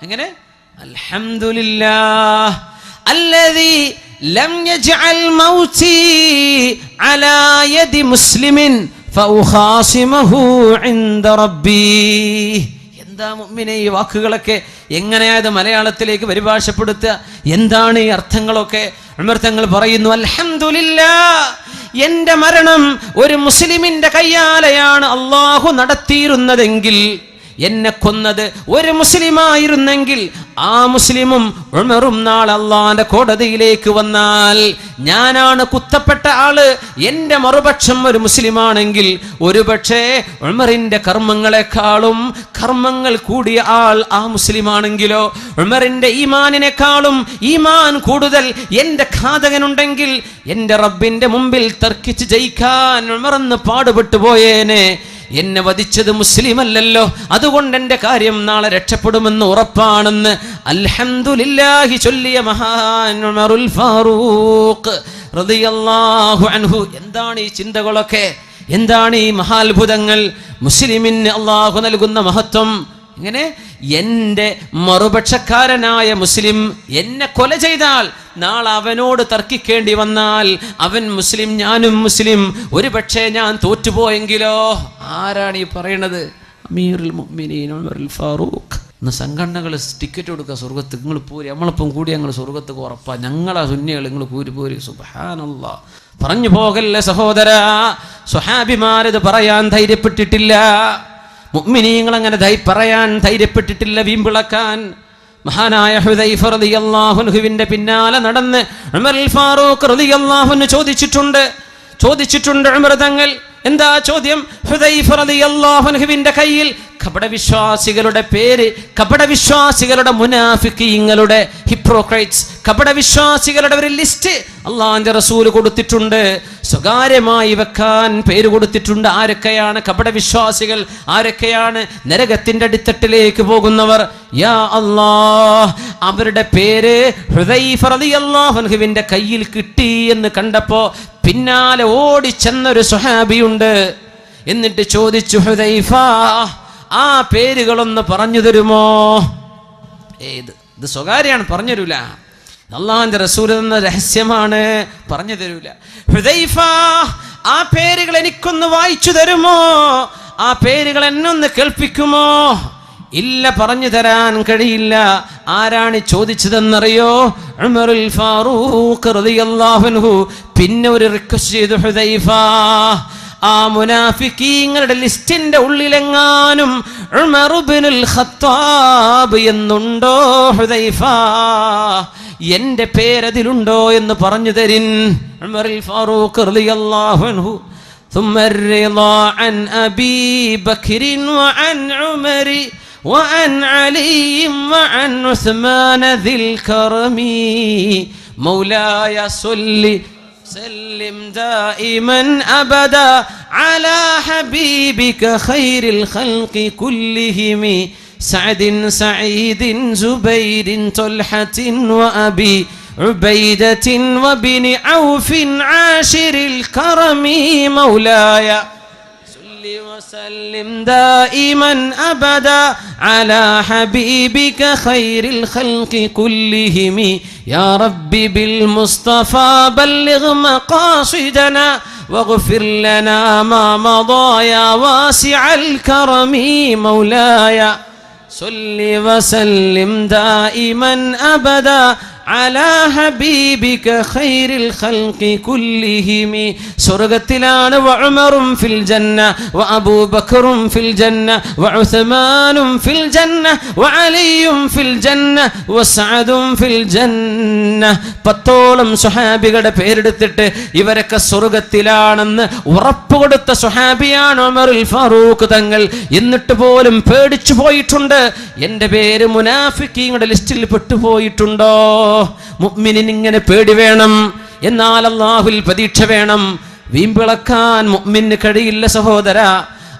എങ്ങനെ? അൽഹംദുലില്ലാഹ് അല്ലദീ ലം യജ്അൽ മൗതി അലാ യദി മുസ്ലിമിൻ ഫഉഖാസിമഹു ഇൻദ റബ്ബി. എന്താ മുഅ്മിനേ ഈ വാക്കുകളൊക്കെ എങ്ങനെയായത് മലയാളത്തിലേക്ക് പരിഭാഷപ്പെടുത്തുക? എന്താണ് ഈ അർത്ഥങ്ങളൊക്കെ? ഉമർ തങ്ങൾ പറയുന്നു, അൽഹംദുലില്ലാഹ്, എന്റെ മരണം ഒരു മുസ്ലിമിന്റെ കയ്യാലെയാണ് അല്ലാഹു നടത്തിയിരുന്നതെങ്കിൽ, എന്നെ കൊന്നത് ഒരു മുസ്ലിമായിരുന്നെങ്കിൽ ആ മുസ്ലിമും ഉമറും നാളെ അള്ളാന്റെ കോടതിയിലേക്ക് വന്നാൽ ഞാനാണ് കുത്തപ്പെട്ട ആള്, എന്റെ മറുപക്ഷം ഒരു മുസ്ലിമാണെങ്കിൽ ഒരുപക്ഷെ ഉമറിന്റെ കർമ്മങ്ങളെക്കാളും കർമ്മങ്ങൾ കൂടിയ ആൾ ആ മുസ്ലിമാണെങ്കിലോ, ഉമറിന്റെ ഈമാനിനേക്കാളും ഈമാൻ കൂടുതൽ എന്റെ ഘാതകനുണ്ടെങ്കിൽ എന്റെ റബ്ബിന്റെ മുമ്പിൽ തർക്കിച്ച് ജയിക്കാൻ ഉമറെന്ന് പാടുപെട്ടു പോയേനെ. എന്നെ വധിച്ചത് മുസ്ലിമല്ലല്ലോ, അതുകൊണ്ട് എന്റെ കാര്യം നാളെ രക്ഷപ്പെടുമെന്ന് ഉറപ്പാണെന്ന് അൽഹംദുലില്ലാഹി ചൊല്ലിയ മഹാൻ ഉമറുൽ ഫാറൂഖ് റളിയല്ലാഹു അൻഹു. എന്താണ് ഈ ചിന്തകളൊക്കെ? എന്താണ് ഈ മഹാത്ഭുതങ്ങൾ? മുസ്ലിമിന് അള്ളാഹു നൽകുന്ന മഹത്വം. ഇങ്ങനെ എൻ്റെ മറുപക്ഷക്കാരനായ മുസ്ലിം എന്നെ കൊല ചെയ്താൽ നാളെ അവനോട് തർക്കിക്കേണ്ടി വന്നാൽ അവൻ മുസ്ലിം, ഞാനും മുസ്ലിം, ഒരു പക്ഷേ ഞാൻ തോറ്റുപോയെങ്കിലോ? ആരാണ് ഈ പറയണത്? അമീറുൽ മുഅ്മിനീൻ ഉമറുൽ ഫാറൂഖ്. ഇന്ന് സംഘടനകൾ ടിക്കറ്റ് കൊടുക്കുക സ്വർഗത്ത്, നിങ്ങൾ പോരി, നമ്മളിപ്പം കൂടി ഞങ്ങൾ സ്വർഗത്ത് ഉറപ്പാ, ഞങ്ങളാ സുന്നികൾ, നിങ്ങൾ പോരി. സുബ്ഹാനല്ലാഹ്. പറഞ്ഞു പോകല്ലേ സഹോദരാ, സ്വഹാബിമാരത് പറയാൻ ധൈര്യപ്പെട്ടിട്ടില്ല, മുഅ്മിനീങ്ങൾ അങ്ങനെ പറയാൻ ധൈര്യപ്പെട്ടിട്ടില്ല, വീമ്പിളക്കാൻ. മഹാനായ ഹുദൈഫ റളിയല്ലാഹു അൻഹുവിന്റെ പിന്നാലെ നടന്ന് ഉമറുൽ ഫാറൂഖ് റളിയല്ലാഹു അൻഹു ചോദിച്ചിട്ടുണ്ട് ഉമർ തങ്ങൾ. എന്താ ചോദ്യം? ഹുദൈഫ റളിയല്ലാഹു അൻഹുവിന്റെ കയ്യിൽ കപടവിശ്വാസികളുടെ പേര്, കപടവിശ്വാസികളുടെ മുനാഫിഖീങ്ങളുടെ, ഹിപ്രോക്രൈറ്റ്സ്, കപടവിശ്വാസികളുടെ ഒരു ലിസ്റ്റ് അള്ളാഹുവിന്റെ റസൂൽ കൊടുത്തിട്ടുണ്ട്, സ്വകാര്യമായി വെക്കാൻ പേര് കൊടുത്തിട്ടുണ്ട്. ആരൊക്കെയാണ് കപടവിശ്വാസികൾ? ആരൊക്കെയാണ് നരകത്തിന്റെ അടിത്തട്ടിലേക്ക് പോകുന്നവർ? യാ അല്ലാഹ്, അവരുടെ പേര് ഹുദൈഫ റളിയല്ലാഹു അൻഹുവിന്റെ കയ്യിൽ കിട്ടി എന്ന് കണ്ടപ്പോ പിന്നാലെ ഓടിച്ചെന്നൊരു സ്വഹാബിയുണ്ട്. എന്നിട്ട് ചോദിച്ചു, ഹുദൈഫ, ആ പേരുകളൊന്ന് പറഞ്ഞു തരുമോ? ഇത് സ്വകാര്യാണ്, പറഞ്ഞു തരൂല. അള്ളാഹുവിന്റെ റസൂൽ എന്ന രഹസ്യമാണ്, പറഞ്ഞു തരൂല. ഹുദൈഫ, ആ പേരുകൾ എനിക്കൊന്ന് വായിച്ചു തരുമോ? ആ പേരുകൾ എന്നൊന്ന് കേൾപ്പിക്കുമോ? ഇല്ല, പറഞ്ഞു തരാൻ കഴിയില്ല. ആരാണ് ചോദിച്ചതെന്നറിയോ? ഉമറുൽ ഫാറൂഖ് റളിയല്ലാഹു അൻഹു. പിന്നെ ഒരു റിക്വസ്റ്റ് ചെയ്തു, ഹുദൈഫ, ആ മുനാഫിക്കീങ്ങളുടെ ലിസ്റ്റിന്റെ ഉള്ളിലെങ്ങാനും ഉമർ ഇബ്നുൽ ഖത്താബ് എന്നുണ്ടോ ഹുദൈഫ? എന്റെ പേരതിലുണ്ടോ എന്ന് പറഞ്ഞു തരിൻ. ഉമറുൽ ഫാറൂഖ് റളിയല്ലാഹു അൻഹു. ثم الرضا عن أبي بكر وعن عمر وعن علي وعن عثمان ذي الكرم مولاي صل سلم دائما أبدا على حبيبك خير الخلق كلهم سعد سعيد زبير طلحة وأبي عبيدة وبن عوف عاشر الكرم مولاي صل وسلم دائما أبدا على حبيبك خير الخلق كلهم يا ربي بالمصطفى بلغ مقاصدنا واغفر لنا ما مضى يا واسع الكرم مولاي صل وسلم دائما أبدا على حبيبك خير الخلق كلهم സ്വർഗ്ഗത്തിലാണ് വഉമറും ഫിൽ ജന്ന വഅബൂബക്കറും ഫിൽ ജന്ന വഉസ്മാനും ഫിൽ ജന്ന വഅലിയും ഫിൽ ജന്ന വസഅദും ഫിൽ ജന്ന. 10ഓളം സ്വഹാബികളുടെ പേരെടുത്തിട്ട് ഇവരൊക്കെ സ്വർഗ്ഗത്തിലാണെന്ന് ഉറപ്പ് കൊടുത്ത സ്വഹാബിയാണ് ഉമറുൽ ഫാറൂഖ് തങ്ങൾ. എന്നിട്ട് പോലും പേടിച്ചു പോയിട്ടുണ്ട്, എന്റെ പേര് മുനാഫിക്കീങ്ങളുടെ ലിസ്റ്റിൽ പെട്ടുപോയിട്ടുണ്ടോ? മുഅ്മിനിന് ഇങ്ങനെ പേടി വേണം, എന്നാൽ അല്ലാഹുവിൽ പ്രതീക്ഷ വേണം. വീമ്പിളക്കാൻ മുഅ്മിന് കഴിയില്ല സഹോദര.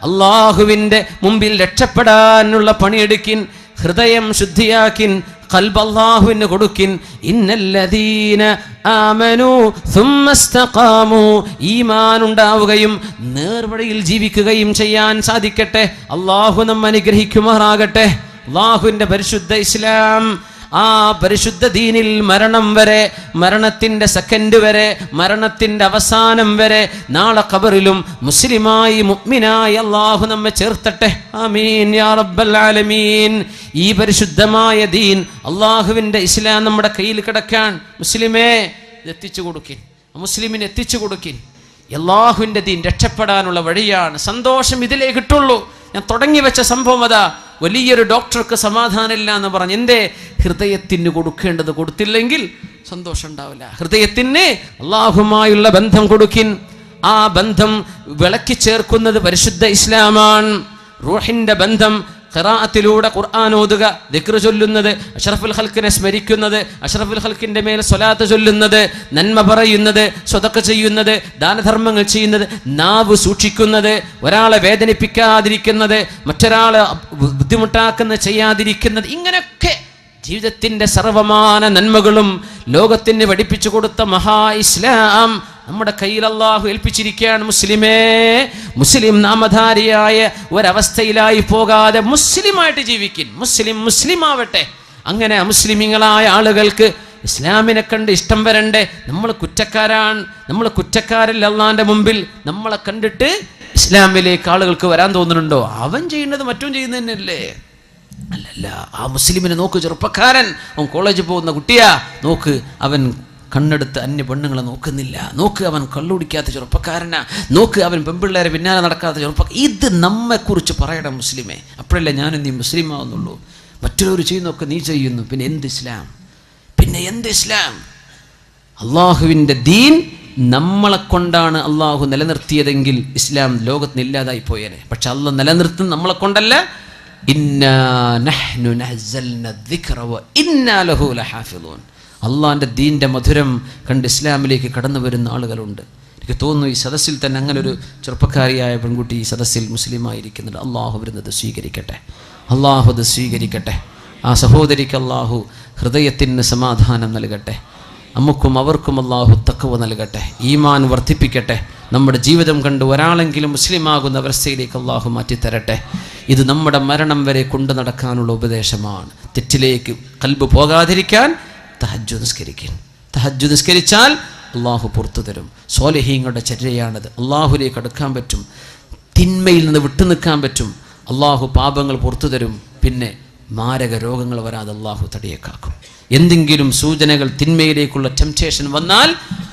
അല്ലാഹുവിന്റെ മുമ്പിൽ രക്ഷപ്പെടാനുള്ള പണിയെടുക്കിൻ, ഹൃദയം ശുദ്ധിയാക്കിൻ, ഖൽബ് അല്ലാഹുവിന് കൊടുക്കിൻ. ഇന്നല്ലദീന ആമനൂ സുമ്മ ഇസ്തഖാമൂ, ഈമാൻ ഉണ്ടാവുകയും നേർവഴിയിൽ ജീവിക്കുകയും ചെയ്യാൻ സാധിക്കട്ടെ. അല്ലാഹു നമ്മെ അനുഗ്രഹിക്കുമാറാകട്ടെ. അല്ലാഹുവിന്റെ പരിശുദ്ധ ഇസ്ലാം, ആ പരിശുദ്ധ ദീനിൽ മരണം വരെ, മരണത്തിന്റെ സെക്കൻഡ് വരെ, മരണത്തിന്റെ അവസാനം വരെ, നാളെ ഖബറിലും മുസ്ലിമായി മുഅ്മിനായി അല്ലാഹു നമ്മെ ചേർത്തട്ടെ. ആമീൻ യാ റബ്ബൽ ആലമീൻ. ഈ പരിശുദ്ധമായ ദീൻ, അല്ലാഹുവിന്റെ ഇസ്ലാം നമ്മുടെ കയ്യിൽ കിടക്കാൻ മുസ്ലിമേ എത്തിച്ചു കൊടുക്കിൻ, മുസ്ലിമിന് എത്തിച്ചു കൊടുക്കിൻ. അല്ലാഹുവിന്റെ ദീൻ രക്ഷപ്പെടാനുള്ള വഴിയാണ്. സന്തോഷം ഇതിലേ കിട്ടുള്ളൂ. ഞാൻ തുടങ്ങി വെച്ച സംഭവം അതാ. വലിയൊരു ഡോക്ടർക്ക് സമാധാനമില്ല എന്ന് പറഞ്ഞ് എൻ്റെ ഹൃദയത്തിന് കൊടുക്കേണ്ടത് കൊടുത്തില്ലെങ്കിൽ സന്തോഷം ഉണ്ടാവില്ല. ഹൃദയത്തിന് അല്ലാഹുമായുള്ള ബന്ധം കൊടുക്കിൻ. ആ ബന്ധം വിളക്കി ചേർക്കുന്നത് പരിശുദ്ധ ഇസ്ലാമാണ്. റൂഹിന്റെ ബന്ധം ഖിറാഅത്തിലൂടെ ഖുർആൻ ഓതുക, ദിക്ർ ചൊല്ലുന്നത്, അഷ്റഫുൽ ഖൽഖിനെ സ്മരിക്കുന്നത്, അഷ്റഫുൽ ഖൽഖിന്റെ മേൽ സ്വലാത്ത് ചൊല്ലുന്നത്, നന്മ പറയുന്നത്, സ്വതക്ക ചെയ്യുന്നത്, ദാനധർമ്മങ്ങൾ ചെയ്യുന്നത്, നാവ് സൂക്ഷിക്കുന്നത്, ഒരാളെ വേദനിപ്പിക്കാതിരിക്കുന്നത്, മറ്റൊരാളെ ബുദ്ധിമുട്ടാക്കുന്ന ചെയ്യാതിരിക്കുന്നത്, ഇങ്ങനെയൊക്കെ ജീവിതത്തിന്റെ സർവമാന നന്മകളും ലോകത്തിന് പഠിപ്പിച്ചു കൊടുത്ത മഹാ ഇസ്ലാം നമ്മുടെ കയ്യിൽ അല്ലാഹു ഏൽപ്പിച്ചിരിക്കുകയാണ്. മുസ്ലിമേ, മുസ്ലിം നാമധാരിയായ ഒരവസ്ഥയിലായി പോകാതെ മുസ്ലിമായിട്ട് ജീവിക്കും. മുസ്ലിം ആവട്ടെ. അങ്ങനെ അമുസ്ലിമീങ്ങളായ ആളുകൾക്ക് ഇസ്ലാമിനെ കണ്ട് ഇഷ്ടം വരണ്ടേ. നമ്മൾ കുറ്റക്കാരാണ്, നമ്മൾ കുറ്റക്കാരല്ല അല്ലാഹുവിന്റെ മുമ്പിൽ. നമ്മളെ കണ്ടിട്ട് ഇസ്ലാമിലേക്ക് ആളുകൾക്ക് വരാൻ തോന്നുന്നുണ്ടോ? അവൻ ചെയ്യുന്നത് മറ്റും ചെയ്യുന്നതന്നെയല്ലേ? അല്ലല്ല. ആ മുസ്ലിമിനെ നോക്ക്, ചെറുപ്പക്കാരൻ, അവൻ കോളേജിൽ പോകുന്ന കുട്ടിയാ, നോക്ക്, അവൻ കണ്ണെടുത്ത് അന്യ പെണ്ണുങ്ങളെ നോക്കുന്നില്ല. നോക്ക്, അവൻ കള്ളുടിക്കാത്ത ചെറുപ്പക്കാരനാ. നോക്ക്, അവൻ പെൺപിള്ളേരെ പിന്നാലെ നടക്കാത്ത ചെറുപ്പക്കാരൻ. ഇത് നമ്മെക്കുറിച്ച് പറയണം മുസ്ലിമേ. അപ്പോഴല്ലേ ഞാനും നീ മുസ്ലിം ആവുന്നുള്ളൂ. മറ്റുള്ളവർ ചെയ്യുന്നൊക്കെ നീ ചെയ്യുന്നു. പിന്നെ എന്ത് ഇസ്ലാം? പിന്നെ എന്ത് ഇസ്ലാം? അള്ളാഹുവിൻ്റെ ദീൻ നമ്മളെ കൊണ്ടാണ് അള്ളാഹു നിലനിർത്തിയതെങ്കിൽ ഇസ്ലാം ലോകത്തിന് ഇല്ലാതായി പോയേനെ. പക്ഷെ അള്ളാഹ് നിലനിർത്തും നമ്മളെ കൊണ്ടല്ല. ഇന്നാ നഹ്നു നസ്സൽന ദിക്റ വ ഇന്നാ ലഹു ലഹാഫിളൂൻ. അള്ളാഹിൻ്റെ ദീൻ്റെ മധുരം കണ്ട് ഇസ്ലാമിലേക്ക് കടന്നു വരുന്ന ആളുകളുണ്ട്. എനിക്ക് തോന്നുന്നു ഈ സദസ്സിൽ തന്നെ അങ്ങനെ ഒരു ചെറുപ്പക്കാരിയായ പെൺകുട്ടി ഈ സദസ്സിൽ മുസ്ലിമായിരിക്കുന്നുണ്ട്. അള്ളാഹു വരുന്നത് സ്വീകരിക്കട്ടെ, അള്ളാഹു അത് സ്വീകരിക്കട്ടെ. ആ സഹോദരിക്ക് അള്ളാഹു ഹൃദയത്തിന് സമാധാനം നൽകട്ടെ. നമുക്കും അവർക്കും അള്ളാഹു തഖ്വ നൽകട്ടെ, ഈമാൻ വർദ്ധിപ്പിക്കട്ടെ. നമ്മുടെ ജീവിതം കണ്ട് ഒരാളെങ്കിലും മുസ്ലിമാകുന്ന അവസ്ഥയിലേക്ക് അള്ളാഹു മാറ്റിത്തരട്ടെ. ഇത് നമ്മുടെ മരണം വരെ കൊണ്ടു നടക്കാനുള്ള ഉപദേശമാണ്. തെറ്റിലേക്ക് ഖൽബ് പോകാതിരിക്കാൻ തഹജ്ജുദ് നിസ്കരിക്കാൻ. തഹജ്ജുദ് നിസ്കരിച്ചാൽ അള്ളാഹു പുറത്തു തരും. സ്വാലിഹീങ്ങളുടെ ചര്യയാണത്. അള്ളാഹുലേക്ക് അടുക്കാൻ പറ്റും, തിന്മയിൽ നിന്ന് വിട്ടു നിൽക്കാൻ പറ്റും. അള്ളാഹു പാപങ്ങൾ പുറത്തു തരും. പിന്നെ മാരക രോഗങ്ങൾ വരാതെ അള്ളാഹു തടിയേക്കാക്കും. എന്തെങ്കിലും സൂചനകൾ തിന്മയിലേക്കുള്ള ടെംപ്റ്റേഷൻ വന്നാൽ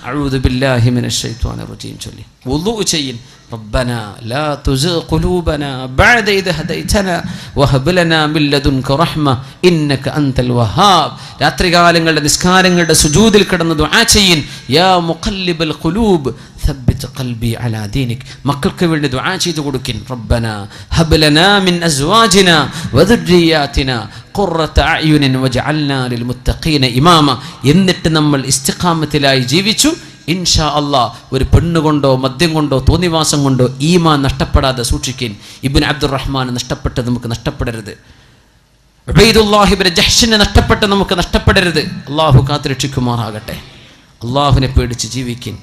അഊദു ബില്ലാഹി മിനശ് ശൈത്വാനിർ റജീം ചൊല്ലി വുളൂ ചെയ്യിൻ. റബ്ബനാ ലാ തുസിഗ് ഖുലൂബനാ ബഅദ ഇദ് ഹദൈതനാ വഹബ് ലനാ മിൻ ലദുൻക റഹ്മ ഇന്നക അൻതൽ വഹാബ്. രാത്രികാലങ്ങളുടെ നിസ്കാരങ്ങളുടെ സുജൂദിൽ കിടന്ന് ദുആ ചെയ്യിൻ. യാ മുഖല്ലിബൽ ഖുലൂബ് ثبت قلبي على دينك. മക്കൾക്ക് വേണ്ടി ദുആ ചെയ്തു കൊടുക്കിൻ. റബ്ബനാ ഹബ് ലനാ മിൻ അസ്വാജിനാ വദുർരിയാതിനാ ഖുർറത അഅ്യുനിൻ വജഅൽനാ ലിൽമുത്തഖീന ഇമാമ. എന്നിട്ട് നമ്മൾ ഇസ്തിഖാമത്തിലായി ജീവിച്ചു. ഇൻഷാ അല്ലാഹ് ഒരു പെണ്ണുകൊണ്ടോ മദ്യം കൊണ്ടോ തോന്നിവാസം കൊണ്ടോ ഈമാൻ നഷ്ടപ്പെടാതെ സൂക്ഷിക്കിൻ. ഇബ്നു അബ്ദുറഹ്മാൻ നഷ്ടപ്പെട്ടത് നമുക്ക് നഷ്ടപ്പെടരുത്. ഉബൈദുല്ലാഹി ഇബ്നു ജഹ്ഷിനെ നഷ്ടപ്പെട്ട നമുക്ക് നഷ്ടപ്പെടരുത്. അള്ളാഹു കാത്തുരക്ഷിക്കുമാറാകട്ടെ. അള്ളാഹുവിനെ പേടിച്ച് ജീവിക്കിൻ.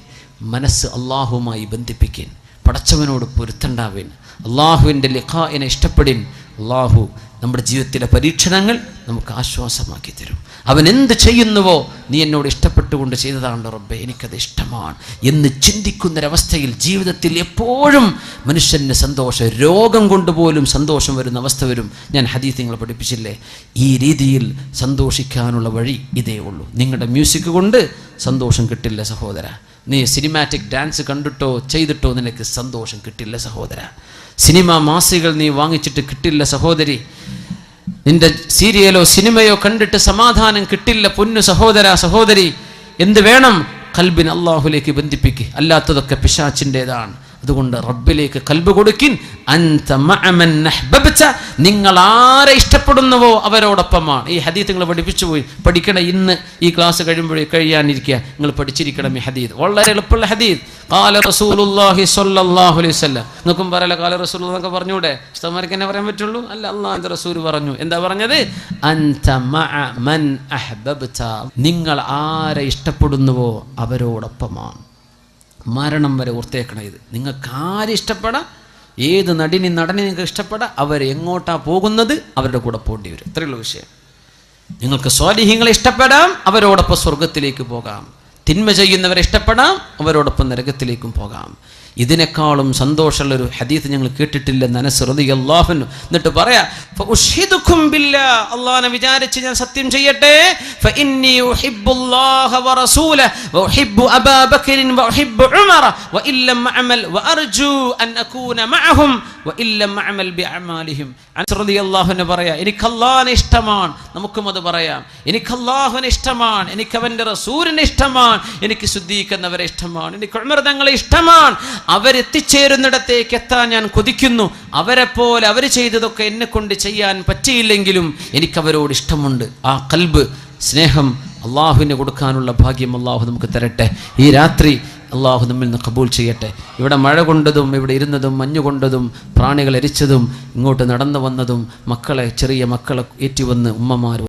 മനസ്സ് അള്ളാഹുമായി ബന്ധിപ്പിക്കിൻ. പടച്ചവനോട് പൊരുത്തണ്ടാവിൻ. അള്ളാഹുവിൻ്റെ ലിഖാഇനെ ഇഷ്ടപ്പെടിൻ. അള്ളാഹു നമ്മുടെ ജീവിതത്തിലെ പരീക്ഷണങ്ങൾ നമുക്ക് ആശ്വാസമാക്കി തരും. അവൻ എന്ത് ചെയ്യുന്നുവോ നീ എന്നോട് ഇഷ്ടപ്പെട്ടുകൊണ്ട് ചെയ്തതാണല്ലോ റബ്ബേ, എനിക്കത് ഇഷ്ടമാണ് എന്ന് ചിന്തിക്കുന്നൊരവസ്ഥയിൽ ജീവിതത്തിൽ എപ്പോഴും മനുഷ്യന് സന്തോഷം, രോഗം കൊണ്ടുപോലും സന്തോഷം വരുന്ന അവസ്ഥ വരും. ഞാൻ ഹദീസ് നിങ്ങളെ പഠിപ്പിച്ചില്ലേ? ഈ രീതിയിൽ സന്തോഷിക്കാനുള്ള വഴി ഇതേ ഉള്ളൂ. നിങ്ങളുടെ മ്യൂസിക് കൊണ്ട് സന്തോഷം കിട്ടില്ല സഹോദര. നീ സിനിമാറ്റിക് ഡാൻസ് കണ്ടിട്ടോ ചെയ്തിട്ടോ നിനക്ക് സന്തോഷം കിട്ടില്ല സഹോദര. സിനിമ മാസികൾ നീ വാങ്ങിച്ചിട്ട് കിട്ടില്ല സഹോദരി. നിന്റെ സീരിയലോ സിനിമയോ കണ്ടിട്ട് സമാധാനം കിട്ടില്ല പൊന്നു സഹോദര സഹോദരി. എന്ത് വേണം? ഖൽബിനെ അല്ലാഹുവിലേക്ക് ബന്ധിപ്പിക്കുക. അല്ലാത്തതൊക്കെ പിശാചിൻ്റെതാണ്. അതുകൊണ്ട് റബ്ബിലേക്ക് ഖൽബ് കൊടുക്കിൻ. അൻത മഅമൻ അഹ്ബബ്ത. നിങ്ങൾ ആരെ ഇഷ്ടപ്പെടുന്നുവോ അവരോടൊപ്പമാണ്. ഈ ഹദീസ് നിങ്ങൾ പഠിപ്പിച്ചു പോയി പഠിക്കണം. ഇന്ന് ഈ ക്ലാസ് കഴിയാനിരിക്കുക നിങ്ങൾ പഠിച്ചിരിക്കണം ഈ ഹദീസ്. വളരെ എളുപ്പമുള്ള ഹദീസ്. ഖാല റസൂലുള്ളാഹി സ്വല്ലല്ലാഹു അലൈഹി വസല്ലം. നിങ്ങൾക്കും പറയല ഖാല റസൂലുള്ളാഹി എന്നൊക്കെ പറഞ്ഞൂടെ? ഉസ്താദ്മാർക്ക് എന്നെ പറയാൻ പറ്റുള്ളൂ? അല്ല, അല്ലാഹുവിൻ്റെ റസൂൽ പറഞ്ഞു. എന്താ പറഞ്ഞത്? അൻത മഅമൻ അഹ്ബബ്ത. നിങ്ങൾ ആരെ ഇഷ്ടപ്പെടുന്നുവോ അവരോടൊപ്പമാണ്. മരണം വരെ ഓർത്തേക്കണം ഇത്. നിങ്ങൾക്ക് ആരെ ഇഷ്ടപ്പെടാം? ഏത് നടനെ നിങ്ങൾക്ക് ഇഷ്ടപ്പെടാം, അവരെങ്ങോട്ടാ പോകുന്നത് അവരുടെ കൂടെ പോകേണ്ടി വരും. ഇത്രയുള്ള വിഷയം. നിങ്ങൾക്ക് സ്വാലിഹീങ്ങളെ ഇഷ്ടപ്പെടാം, അവരോടൊപ്പം സ്വർഗത്തിലേക്ക് പോകാം. തിന്മ ചെയ്യുന്നവരെ ഇഷ്ടപ്പെടാം, അവരോടൊപ്പം നരകത്തിലേക്കും പോകാം. ഇതിനേക്കാളും സന്തോഷമുള്ളൊരു ഹദീത്ത് ഞങ്ങൾ കേട്ടിട്ടില്ലെന്ന് അനസ് റളിയല്ലാഹു അൻഹു. എന്നിട്ട് പറയാ, ഫഉഷ്ഹിദുകും ബില്ലാഹ്, അല്ലാഹനെ വിചാരിച്ച് ഞാൻ സത്യം ചെയ്യട്ടെ, ഫഇന്നി ഉഹിബ്ബുല്ലാഹ വറസൂലഹു വഉഹിബ്ബു അബൂബക്കർ വഉഹിബ്ബു ഉമറ വഇല്ലം അഅമൽ വഅർജു അൻ അകൂന മഅഹും വഇല്ലം അഅമൽ ബിഅമാലിഹിം. അനസ് റളിയല്ലാഹു അൻഹു പറയാ, എനിക്ക് അല്ലാഹനെ ഇഷ്ടമാണ്. നമുക്കും അത് പറയാം. എനിക്ക് അല്ലാഹുവിനെ ഇഷ്ടമാണ്, എനിക്ക് അവന്റെ റസൂലിനെ ഇഷ്ടമാണ്, എനിക്ക് സിദ്ദീഖ് എന്നവരെ ഇഷ്ടമാണ്, എനിക്ക് ഉമർ തങ്ങളെ ഇഷ്ടമാണ്. അവരെത്തിച്ചേരുന്നിടത്തേക്ക് എത്താൻ ഞാൻ കൊതിക്കുന്നു. അവരെ പോലെ അവർ ചെയ്തതൊക്കെ എന്നെ കൊണ്ട് ചെയ്യാൻ പറ്റിയില്ലെങ്കിലും എനിക്കവരോട് ഇഷ്ടമുണ്ട്. ആ ഖൽബ്, സ്നേഹം അള്ളാഹുവിന് കൊടുക്കാനുള്ള ഭാഗ്യം അള്ളാഹു നമുക്ക് തരട്ടെ. ഈ രാത്രി അള്ളാഹു നമ്മിൽ നിന്ന് കബൂൽ ചെയ്യട്ടെ. ഇവിടെ മഴ കൊണ്ടതും ഇവിടെ ഇരുന്നതും മഞ്ഞുകൊണ്ടതും പ്രാണികൾ എരിച്ചതും ഇങ്ങോട്ട് നടന്നു വന്നതും ചെറിയ മക്കളെ ഏറ്റുവന്ന് ഉമ്മമാർ